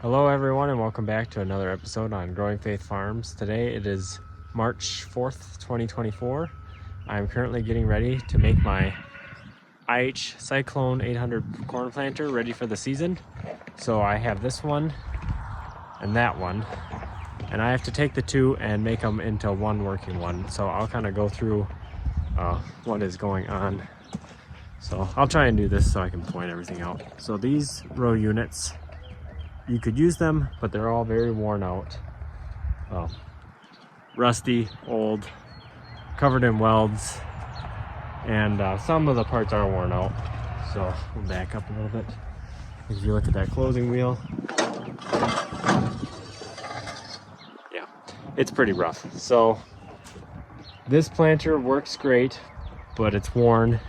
Hello everyone and welcome back to another episode on Growing Faith Farms. Today it is March 4th, 2024. I'm currently getting ready to make my IH Cyclone 800 corn planter ready for the season. So I have this one and that one, and I have to take the two and make them into one working one. So I'll kind of go through what is going on. So I'll try and do this so I can point everything out. So these row units, you could use them, but they're all very worn out. Rusty, old, covered in welds, and some of the parts are worn out. So we'll back up a little bit. If you look at that closing wheel, yeah, it's pretty rough. So this planter works great, but it's worn.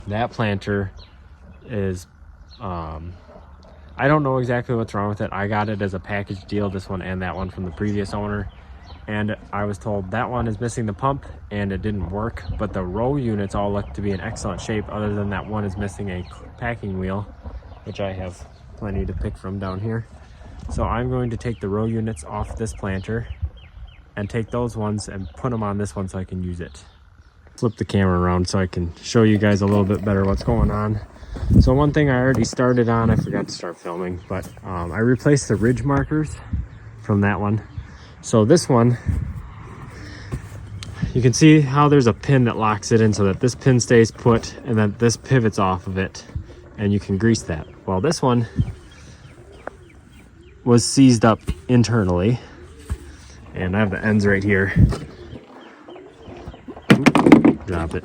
That planter is, I don't know exactly what's wrong with it. I got it as a package deal, this one and that one, from the previous owner. And I was told that one is missing the pump and it didn't work, but the row units all look to be in excellent shape, other than that one is missing a packing wheel, which I have plenty to pick from down here. So I'm going to take the row units off this planter and take those ones and put them on this one so I can use it. Flip the camera around so I can show you guys a little bit better what's going on. So one thing I already started on, I forgot to start filming, but I replaced the ridge markers from that one. So this one, you can see how there's a pin that locks it in so that this pin stays put and then this pivots off of it and you can grease that. Well, this one was seized up internally, and I have the ends right here. Drop it.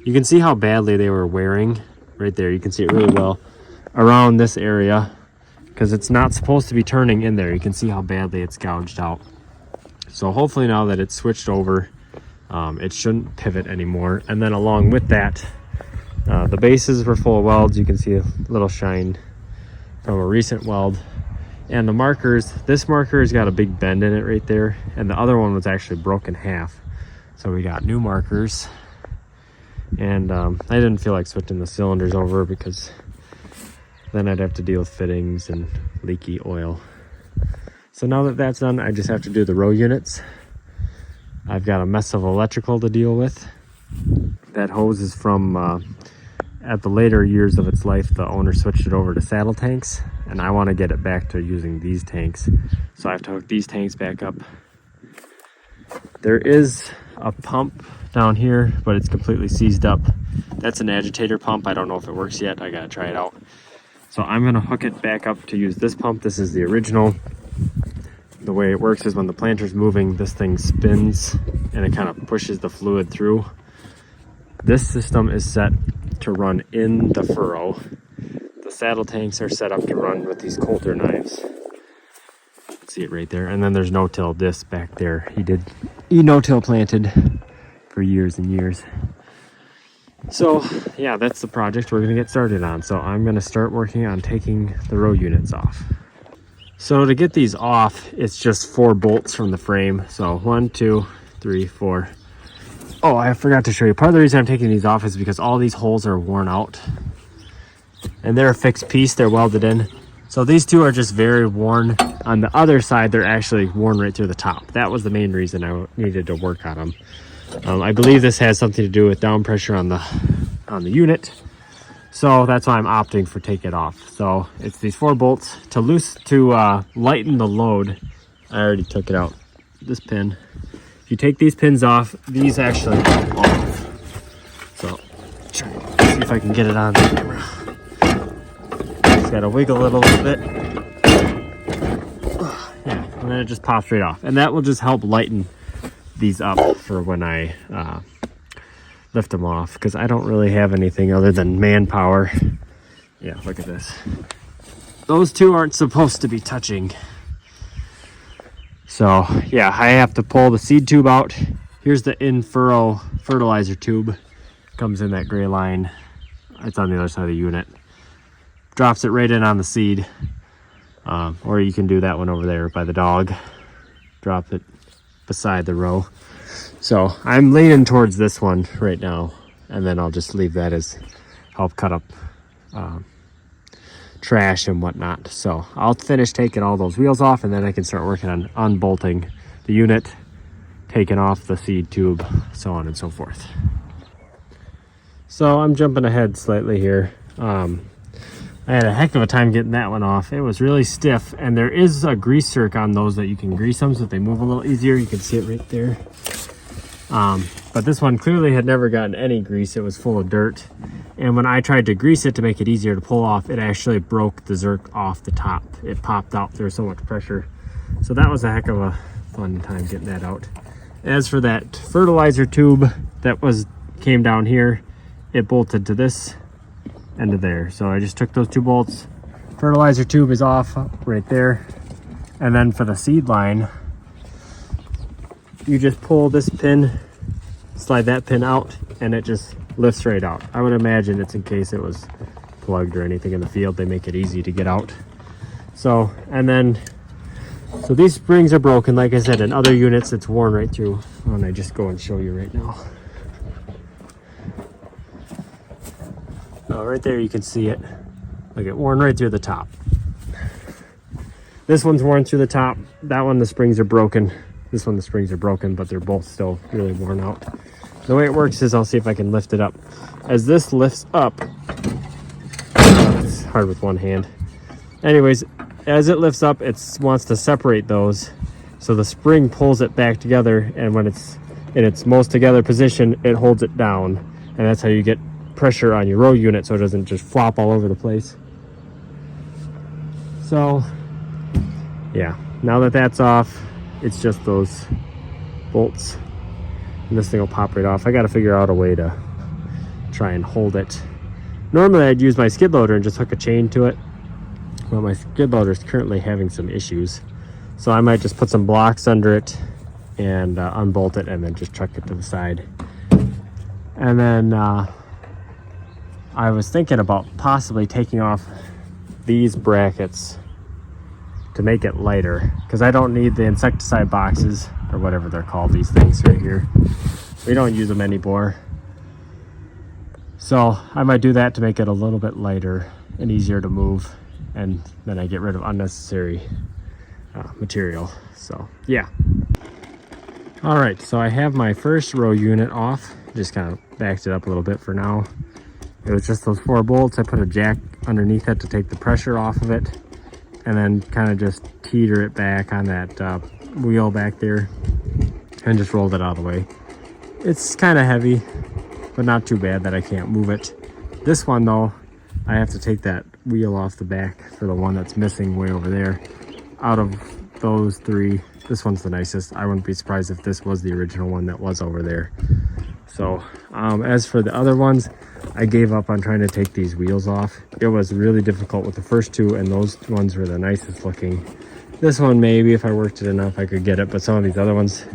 You can see how badly they were wearing right there. You can see it really well around this area because it's not supposed to be turning in there. You can see how badly it's gouged out. So hopefully now that it's switched over, it shouldn't pivot anymore. And then along with that, the bases were full of welds. You can see a little shine from a recent weld. And the markers, this marker has got a big bend in it right there, and the other one was actually broken half. So we got new markers, and I didn't feel like switching the cylinders over because then I'd have to deal with fittings and leaky oil. So now that that's done, I just have to do the row units. I've got a mess of electrical to deal with. That hose is from, at the later years of its life, the owner switched it over to saddle tanks, and I want to get it back to using these tanks. So I have to hook these tanks back up. There is a pump down here, but it's completely seized up. That's an agitator pump. I don't know if it works yet. I gotta try it out. So I'm gonna hook it back up to use this pump. This is the original. The way it works is when the planter's moving, this thing spins and it kind of pushes the fluid through. This system is set to run in the furrow. The saddle tanks are set up to run with these coulter knives. See it right there. And then there's no-till disc back there. He no-till planted for years and years. So yeah, that's the project we're gonna get started on. So I'm gonna start working on taking the row units off. So to get these off, it's just 4 bolts from the frame. So 1, 2, 3, 4. Oh, I forgot to show you. Part of the reason I'm taking these off is because all these holes are worn out and they're a fixed piece, they're welded in. So these two are just very worn. On the other side, they're actually worn right through the top. That was the main reason I needed to work on them. I believe this has something to do with down pressure on the unit. So that's why I'm opting for take it off. So it's these 4 bolts to lighten the load. I already took it out. This pin. If you take these pins off, these actually come off. So try to see if I can get it on camera. Just gotta wiggle it a little bit. Yeah, and then it just pops right off. And that will just help lighten these up for when I lift them off, because I don't really have anything other than manpower. Yeah, look at this. Those two aren't supposed to be touching. So yeah, I have to pull the seed tube out. Here's the in-furrow fertilizer tube. Comes in that gray line. It's on the other side of the unit. Drops it right in on the seed. Or you can do that one over there by the dog. Drop it beside the row. So I'm leaning towards this one right now, and then I'll just leave that as help cut up trash and whatnot. So I'll finish taking all those wheels off, and then I can start working on unbolting the unit, taking off the seed tube, so on and so forth. So I'm jumping ahead slightly here. I had a heck of a time getting that one off. It was really stiff, and there is a grease zerk on those that you can grease them so that they move a little easier. You can see it right there. But this one clearly had never gotten any grease. It was full of dirt. And when I tried to grease it to make it easier to pull off, it actually broke the zerk off the top. It popped out. There was so much pressure. So that was a heck of a fun time getting that out. As for that fertilizer tube that came down here, it bolted to this end of there. So I just took those 2 bolts. Fertilizer tube is off right there. And then for the seed line, you just pull this pin, slide that pin out, and it just lifts right out. I would imagine it's in case it was plugged or anything in the field. They make it easy to get out. So these springs are broken, like I said. In other units, it's worn right through. And I just go and show you right now. Right there, you can see it. Look, it worn right through the top. This one's worn through the top. That one, the springs are broken. This one, the springs are broken, but they're both still really worn out. The way it works is, I'll see if I can lift it up. As this lifts up, it's hard with one hand. Anyways, as it lifts up, it wants to separate those. So the spring pulls it back together, and when it's in its most together position, it holds it down. And that's how you get pressure on your row unit so it doesn't just flop all over the place. So yeah, now that that's off, it's just those bolts, and this thing will pop right off. I got to figure out a way to try and hold it. Normally I'd use my skid loader and just hook a chain to it, but my skid loader is currently having some issues, so I might just put some blocks under it and unbolt it, and then just chuck it to the side. And then I was thinking about possibly taking off these brackets to make it lighter, because I don't need the insecticide boxes, or whatever they're called, these things right here. We don't use them anymore. So I might do that to make it a little bit lighter and easier to move, and then I get rid of unnecessary material. So yeah. All right, so I have my first row unit off. Just kind of backed it up a little bit for now. It was just those 4 bolts. I put a jack underneath it to take the pressure off of it, and then kind of just teeter it back on that wheel back there, and just rolled it out of the way. It's kind of heavy, but not too bad that I can't move it. This one though, I have to take that wheel off the back for the one that's missing way over there. Out of those 3, this one's the nicest. I wouldn't be surprised if this was the original one that was over there. So as for the other ones, I gave up on trying to take these wheels off. It was really difficult with the first 2, and those ones were the nicest looking. This one, maybe if I worked it enough, I could get it, but some of these other ones,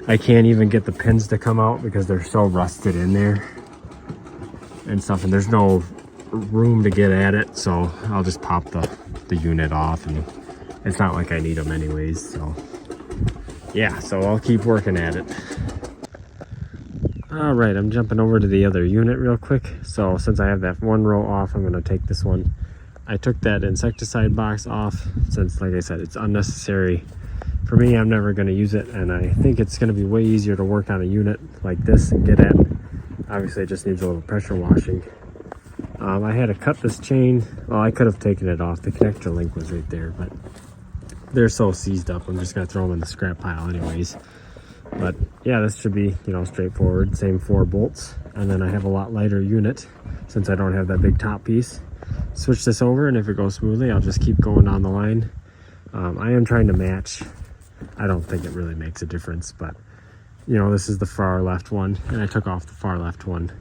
I can't even get the pins to come out because they're so rusted in there and stuff, and there's no room to get at it. So I'll just pop the unit off, and it's not like I need them anyways. So yeah, so I'll keep working at it. All right, I'm jumping over to the other unit real quick. So since I have that 1 row off, I'm going to take this one. I took that insecticide box off since, like I said, it's unnecessary. For me, I'm never going to use it, and I think it's going to be way easier to work on a unit like this and get at. Obviously, it just needs a little pressure washing. I had to cut this chain. Well, I could have taken it off. The connector link was right there, but they're so seized up. I'm just going to throw them in the scrap pile anyways. But yeah, this should be, straightforward. Same 4 bolts. And then I have a lot lighter unit since I don't have that big top piece. Switch this over, and if it goes smoothly, I'll just keep going down the line. I am trying to match. I don't think it really makes a difference, but this is the far left one, and I took off the far left one.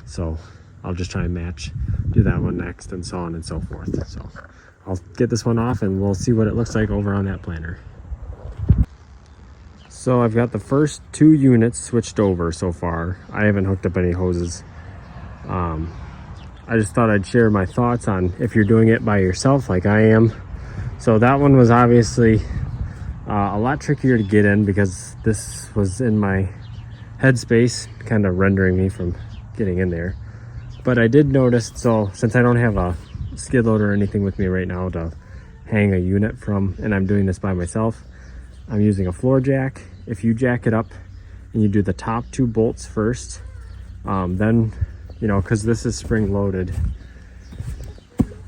So I'll just try and match, do that one next, and so on and so forth. So I'll get this one off, and we'll see what it looks like over on that planter. So I've got the first 2 units switched over so far. I haven't hooked up any hoses. I just thought I'd share my thoughts on if you're doing it by yourself like I am. So that one was obviously a lot trickier to get in because this was in my headspace, kind of rendering me from getting in there. But I did notice, so since I don't have a skid loader or anything with me right now to hang a unit from, and I'm doing this by myself. I'm using a floor jack. If you jack it up and you do the top 2 bolts first, then, you know, because this is spring loaded,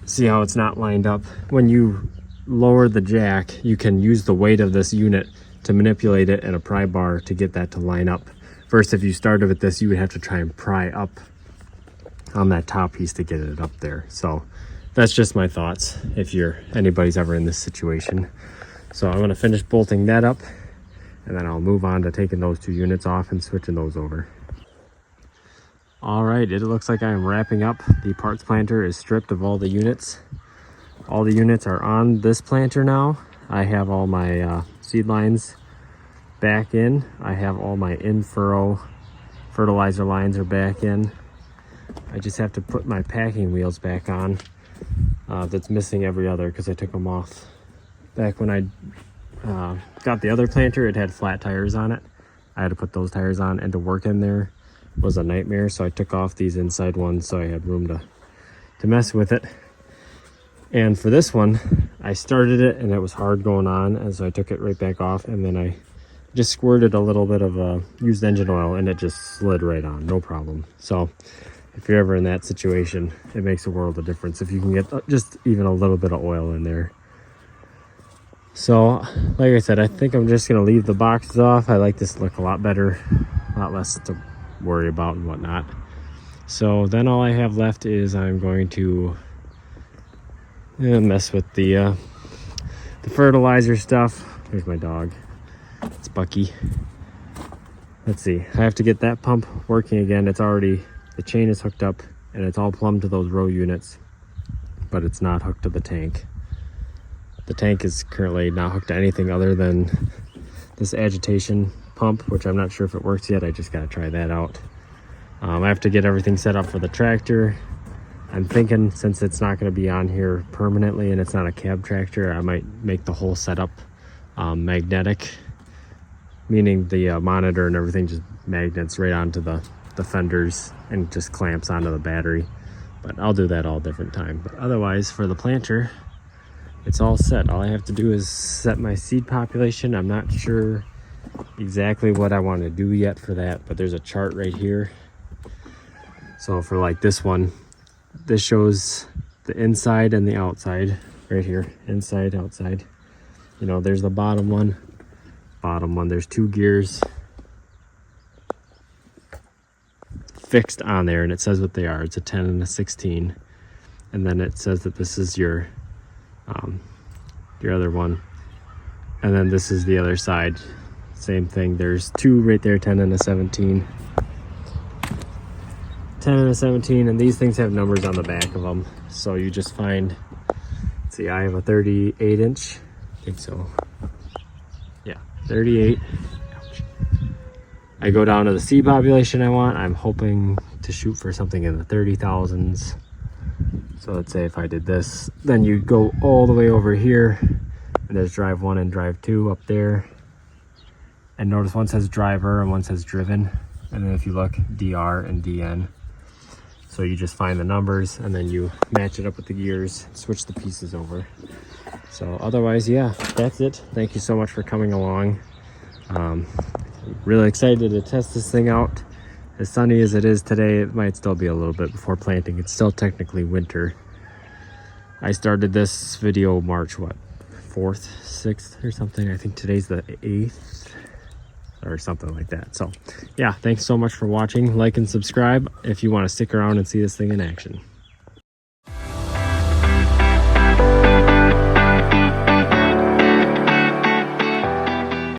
see how it's not lined up? When you lower the jack, you can use the weight of this unit to manipulate it in a pry bar to get that to line up. First, if you started with this, you would have to try and pry up on that top piece to get it up there. So that's just my thoughts if anybody's ever in this situation. So I'm going to finish bolting that up, and then I'll move on to taking those 2 units off and switching those over. All right, it looks like I'm wrapping up. The parts planter is stripped of all the units. All the units are on this planter now. I have all my seed lines back in. I have all my in-furrow fertilizer lines are back in. I just have to put my packing wheels back on. That's missing every other because I took them off. Back when I got the other planter, it had flat tires on it. I had to put those tires on, and to work in there was a nightmare, so I took off these inside ones so I had room to mess with it. And for this one, I started it and it was hard going on, and so I took it right back off, and then I just squirted a little bit of used engine oil and it just slid right on, no problem. So if you're ever in that situation, it makes a world of difference if you can get just even a little bit of oil in there. So like I said, I think I'm just gonna leave the boxes off. I like this to look a lot better, a lot less to worry about and whatnot. So then all I have left is I'm going to mess with the fertilizer stuff. Here's my dog. It's Bucky. Let's see. I have to get that pump working again. It's already, the chain is hooked up and it's all plumbed to those row units, but it's not hooked to the tank. The tank is currently not hooked to anything other than this agitation pump, which I'm not sure if it works yet. I just got to try that out. I have to get everything set up for the tractor. I'm thinking, since it's not going to be on here permanently and it's not a cab tractor, I might make the whole setup magnetic, meaning the monitor and everything just magnets right onto the fenders and just clamps onto the battery. But I'll do that all different time. But otherwise, for the planter, it's all set. All I have to do is set my seed population. I'm not sure exactly what I want to do yet for that, but there's a chart right here. So for like this one, this shows the inside and the outside right here, inside, outside. You know, there's the bottom one, there's 2 gears fixed on there, and it says what they are. It's a 10 and a 16. And then it says that this is your other one. And then this is the other side. Same thing. There's 2 right there, 10 and a 17. 10 and a 17, and these things have numbers on the back of them. So you just find, let's see, I have a 38 inch. I think so. Yeah, 38. Ouch. I go down to the seed population I want. I'm hoping to shoot for something in the 30,000s. So let's say if I did this, then you go all the way over here, and there's drive 1 and drive 2 up there. And notice one says driver and one says driven. And then if you look, DR and DN. So you just find the numbers and then you match it up with the gears, switch the pieces over. So otherwise, yeah, that's it. Thank you so much for coming along. I'm really excited to test this thing out. As sunny as it is today, it might still be a little bit before planting. It's still technically winter. I started this video March, what, 4th, 6th or something. I think today's the 8th or something like that. So yeah, thanks so much for watching. Like and subscribe if you want to stick around and see this thing in action.